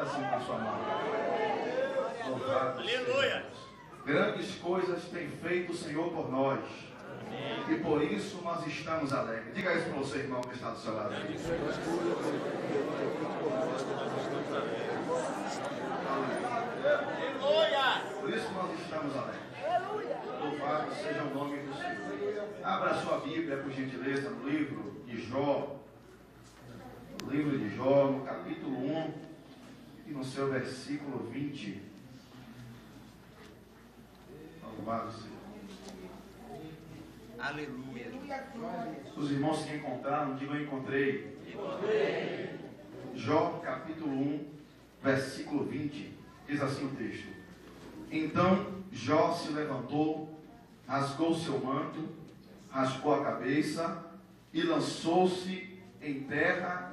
assim com a sua mão. Aleluia! Grandes coisas tem feito o Senhor por nós. E por isso nós estamos alegres. Diga isso para você, irmão, que está do seu lado. Por isso nós estamos alegres. Louvado seja o nome do Senhor. Abra a sua Bíblia, por gentileza, no livro de Jó. No livro de Jó, no capítulo 1 e no seu versículo 20. Louvado seja. Aleluia. Os irmãos que encontraram, digam: eu encontrei. Jó, capítulo 1, versículo 20. Diz assim o texto: Então Jó se levantou, rasgou seu manto, raspou a cabeça e lançou-se em terra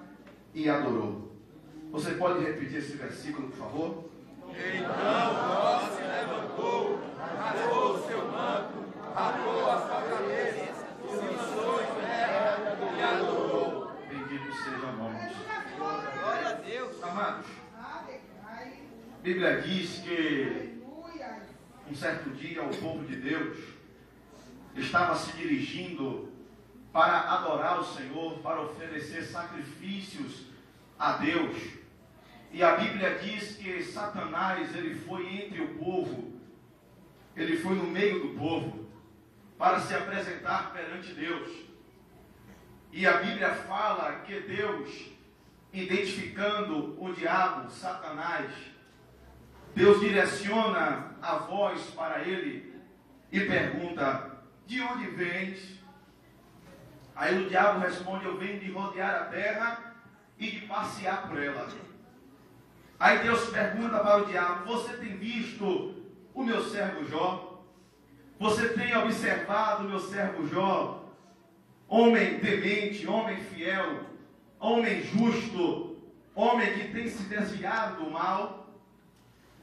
e adorou. Você pode repetir esse versículo, por favor? Então Jó se levantou, rasgou seu manto, raspou a sua cabeça, se lançou em terra e adorou. Bendito seja o nome do Senhor. Glória a Deus. Amados, a Bíblia diz que um certo dia o povo de Deus estava se dirigindo para adorar o Senhor, para oferecer sacrifícios a Deus. E a Bíblia diz que Satanás, ele foi entre o povo, ele foi no meio do povo, para se apresentar perante Deus. E a Bíblia fala que Deus, identificando o diabo, Satanás, Deus direciona a voz para ele e pergunta: de onde vens? Aí o diabo responde: eu venho de rodear a terra e de passear por ela. Aí Deus pergunta para o diabo: você tem visto o meu servo Jó? Você tem observado o meu servo Jó? Homem temente, homem fiel, homem justo, homem que tem se desviado do mal.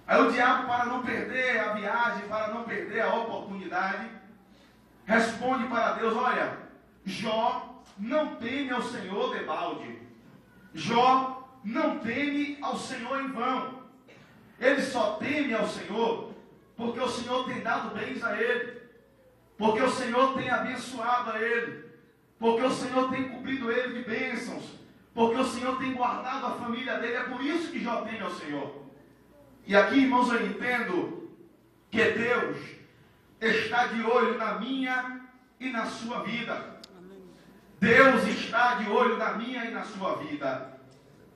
Aí o diabo, para não perder a viagem, para não perder a oportunidade, responde para Deus: olha, Jó não teme ao Senhor debalde. Jó não teme ao Senhor em vão. Ele só teme ao Senhor porque o Senhor tem dado bens a ele, porque o Senhor tem abençoado a ele, porque o Senhor tem cobrido ele de bênçãos, porque o Senhor tem guardado a família dele. É por isso que Jó teme ao Senhor. E aqui, irmãos, eu entendo que Deus está de olho na minha e na sua vida. Deus está de olho na minha e na sua vida.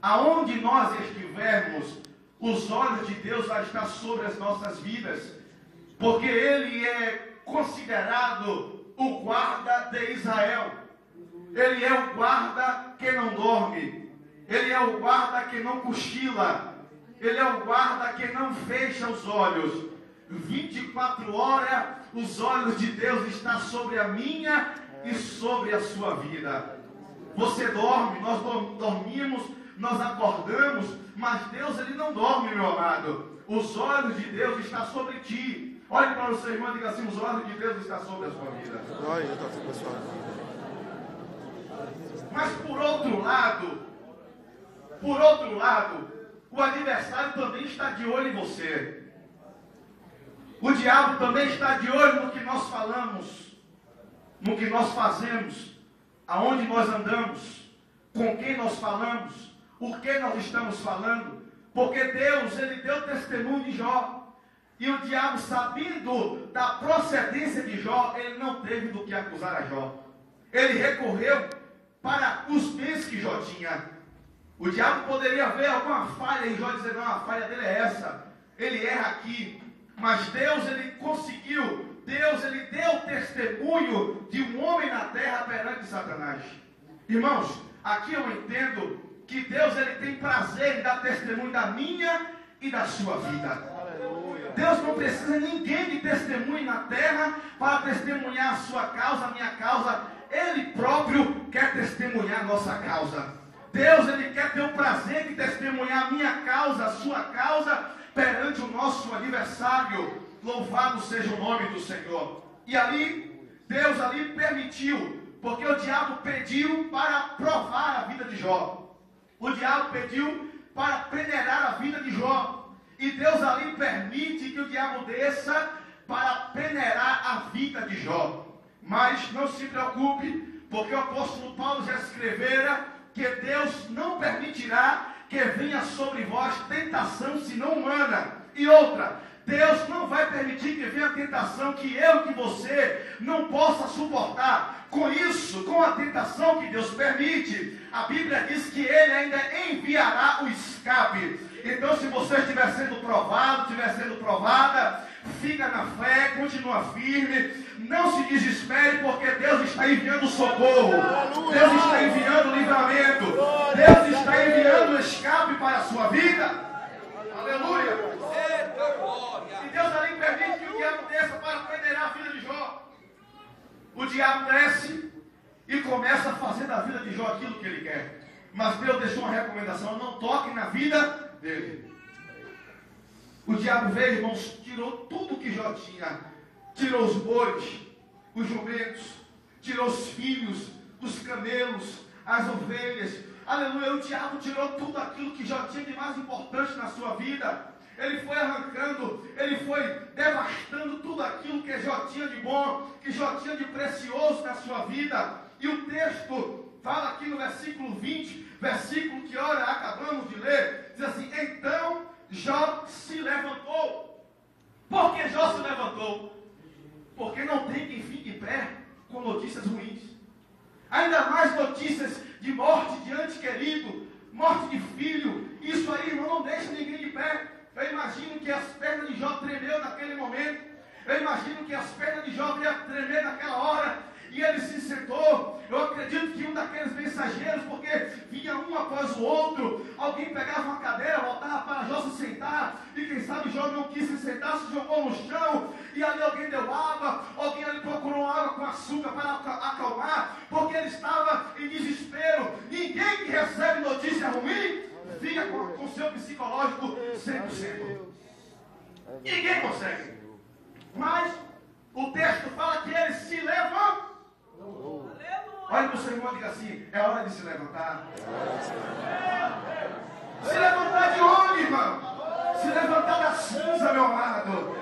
Aonde nós estivermos, os olhos de Deus vai estar sobre as nossas vidas, porque Ele é considerado o guarda de Israel. Ele é o guarda que não dorme. Ele é o guarda que não cochila. Ele é o guarda que não fecha os olhos. 24 horas, os olhos de Deus estão sobre a minha e sobre a sua vida. Você dorme, nós dormimos, nós acordamos, mas Deus, Ele não dorme, meu amado. Os olhos de Deus estão sobre ti. Olhe para o seu irmão e diga assim: os olhos de Deus estão sobre a sua vida. Mas por outro lado, o adversário também está de olho em você. O diabo também está de olho no que nós falamos, no que nós fazemos, aonde nós andamos, com quem nós falamos, o que nós estamos falando. Porque Deus, Ele deu testemunho de Jó. E o diabo, sabendo da procedência de Jó, ele não teve do que acusar a Jó. Ele recorreu para os bens que Jó tinha. O diabo poderia ver alguma falha em Jó e dizer: não, a falha dele é essa, ele erra aqui. Mas Deus, Ele conseguiu, Deus, Ele deu testemunho de um homem na terra perante Satanás. Irmãos, aqui eu entendo que Deus, Ele tem prazer em dar testemunho da minha e da sua vida. Deus não precisa de ninguém de testemunho na terra para testemunhar a sua causa, a minha causa. Ele próprio quer testemunhar a nossa causa. Deus, Ele quer ter o prazer de testemunhar a minha causa, a sua causa, perante o nosso adversário. Louvado seja o nome do Senhor. E ali, Deus ali permitiu, porque o diabo pediu para provar a vida de Jó. O diabo pediu para peneirar a vida de diabo desça para peneirar a vida de Jó. Mas não se preocupe, porque o apóstolo Paulo já escrevera que Deus não permitirá que venha sobre vós tentação senão humana. E outra, Deus não vai permitir que venha tentação que eu, que você não possa suportar. Com isso, com a tentação que Deus permite, a Bíblia diz que Ele ainda enviará o escape. Então, se você estiver sendo provado, estiver sendo provada, fica na fé, continua firme, não se desespere, porque Deus está enviando socorro, Deus está enviando livramento, Deus está enviando o escape para a sua vida. Aleluia! E Deus ali permite que o diabo desça para peneirar a vida de Jó. O diabo desce e começa a fazer da vida de Jó aquilo que ele quer. Mas Deus deixou uma recomendação: não toque na vida dele. O diabo veio, irmãos, tirou tudo que Jó tinha. Tirou os bois, os jumentos, tirou os filhos, os camelos, as ovelhas. Aleluia, o diabo tirou tudo aquilo que Jó tinha de mais importante na sua vida. Ele foi arrancando, ele foi devastando tudo aquilo que Jó tinha de bom, que Jó tinha de precioso na sua vida. E o texto fala aqui no versículo 20, versículo que ora acabamos de ler, diz assim: então Jó se levantou. Por que Jó se levantou? Porque não tem quem fique em pé com notícias ruins. Ainda mais notícias de morte de ente querido, morte de filho. Isso aí, irmão, não deixa ninguém de pé. Eu imagino que as pernas de Jó tremeu naquele momento. Eu imagino que as pernas de Jó iam tremer naquela hora. E ele se sentou. Eu acredito que um daqueles mensageiros, porque vinha um após o outro, alguém pegava uma cadeira, voltava para Jó se sentar, e quem sabe Jó não quis se sentar, se jogou no chão, e ali alguém deu água, alguém ali procurou água com açúcar para acalmar, porque ele estava em desespero. Ninguém que recebe notícia ruim fica com seu psicológico 100%. Ninguém consegue. Mas o texto fala que ele se levantou. Olha para o seu irmão e diga assim: é hora de se levantar. Se levantar de onde, irmão? Se levantar da cinza, meu amado.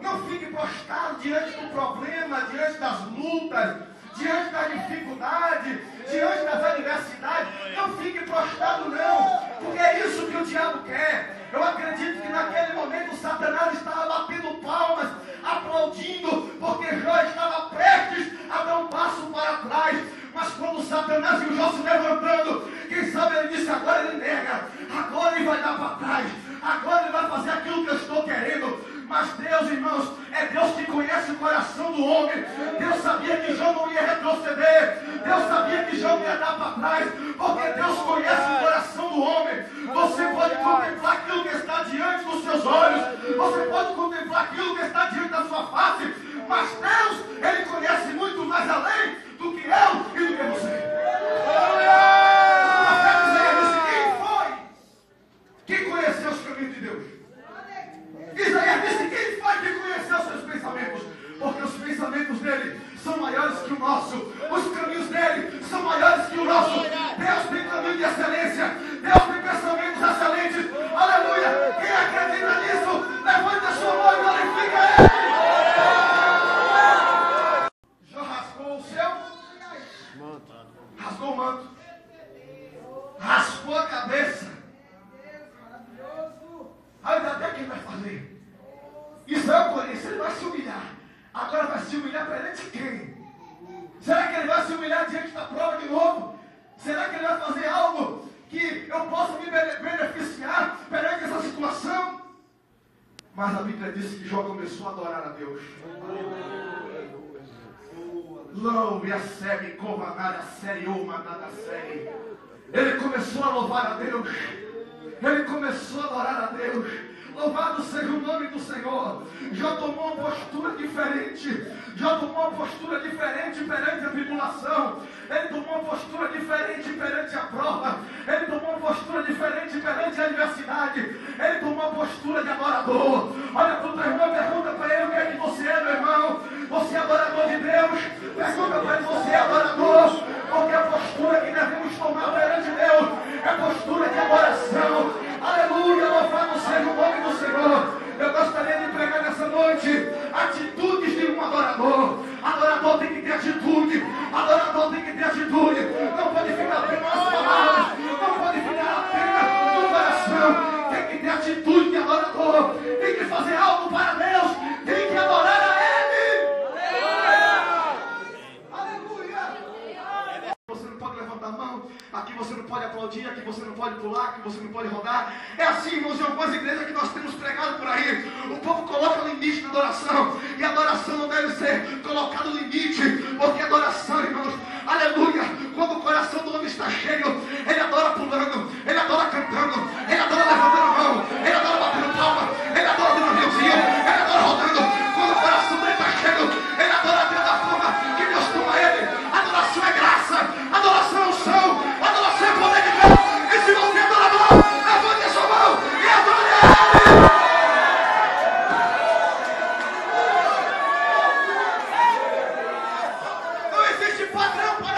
Não fique prostrado diante do problema, diante das lutas, diante da dificuldade, diante das adversidades. Não fique prostrado, não, porque é isso que o diabo quer. Eu acredito que naquele momento o Satanás estava batendo palmas, aplaudindo, porque Jó estava prestes a dar um passo para trás. Mas quando o Satanás viu Jó se levantando, quem sabe ele disse: agora ele nega, agora ele vai dar para trás, agora ele vai fazer aquilo que eu estou querendo. Mas Deus, irmãos, é Deus que conhece o coração do homem. Deus sabia que Jó não ia retroceder, Deus sabia que Jó não ia dar para trás, porque Deus conhece o coração do homem. Você pode contemplar aquilo que está diante dos seus olhos, você pode contemplar aquilo que está diante da sua face, mas Deus, Ele conhece muito mais além do que eu e do que você. O profeta Isaías disse: quem foi que conheceu os caminhos de Deus? Isaías disse: quem foi que conheceu os seus pensamentos? Porque os pensamentos dele são maiores que o nosso, os caminhos dele são maiores que o nosso. Deus tem caminho de excelência, Deus tem pensamentos excelentes. Aleluia! Quem acredita nisso, levante a sua mão e glorifica Ele. Jó rasgou o seu manto, rasgou o manto, raspou a cabeça. Olha até quem vai fazer. Israel conhece, ele vai se humilhar. Agora vai se humilhar perante quem? Será que ele vai se humilhar diante da prova de novo? Será que ele vai fazer algo que eu possa me beneficiar perante essa situação? Mas a Bíblia diz que Jó começou a adorar a Deus. Ele começou a louvar a Deus. Ele começou a adorar a Deus. Louvado seja o nome do Senhor. Jó tomou uma postura diferente. Jó tomou uma postura diferente perante a tribulação. Ele tomou uma postura diferente perante a prova. Ele tomou uma postura diferente perante a adversidade. Ele tomou uma postura de adorador. Olha para o teu irmão, pergunta para ele: o que é que você é, meu irmão? Você é adorador de Deus? Pergunta para ele: você é adorador? Porque a postura que devemos tomar perante Deus é postura de adoração. Aleluia, louvado seja o nome do Senhor. Eu gostaria de pregar nessa pular, que você não pode rodar. É assim, irmãos, em algumas igrejas que nós temos pregado por aí. O povo coloca limite na adoração. E a adoração não deve ser colocada limite. Porque a adoração, irmãos, aleluia, quando o coração do homem está cheio, ele adora pulando, ele adora cantando, ele adora levantando a mão, ele adora batendo palma, ele adora dando um riozinho, ele adora rodando. Quando o coração dele está cheio, ele adora Deus da forma que Deus toma ele. Adoração é graça, adoração é unção, adoração é poder de Deus. E se você adora a mão, levante a sua mão e adore ele. Não existe padrão para